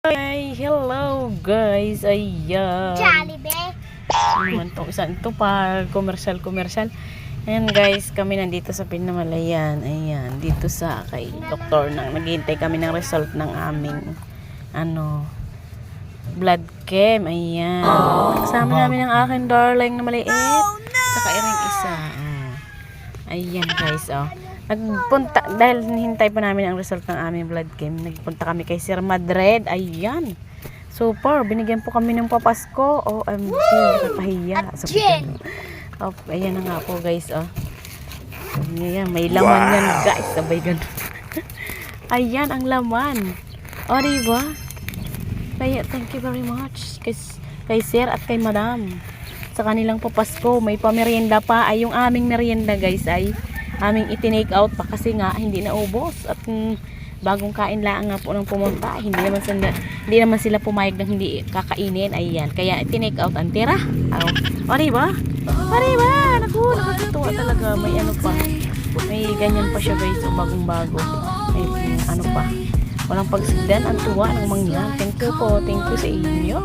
Hi, hello guys. Ayan. Jollibee. Naman to, saan to pa commercial. Ayan guys, kami nandito sa Pinamalayan. Ayan, dito sa kay doktor nang naghihintay kami ng result ng aming blood chem. Ayan. Kasama namin ang aking darling na maliit. Saka iring isa. Ayan guys, nagpunta, dahil hinihintay pa namin ang result ng aming blood chem, nagpunta kami kay Sir Madrid. Ayan. Super, binigyan po kami ng papasko. OMG, nakapahiya. Ayan na nga po guys, Ayan, may laman yan guys. Sabay ganun. Ayan ang laman. Diba? Kaya, thank you very much kay Sir at kay Madam. Sa kanilang papasko, may pamerienda pa. Ay, yung aming merienda guys ay aming itinake out pa kasi nga hindi naubos at bagong kain lang nga po nang pumunta, hindi naman sila pumayag ng hindi kakainin. Ayan, kaya itinake out ang tira. Diba? Naku, nakakatuwa talaga. May pa, may ganyan pa siya guys, bagong bago. May pa, walang pagsigdan. Ang tuwa ng mangyan. Thank you po, thank you sa inyo.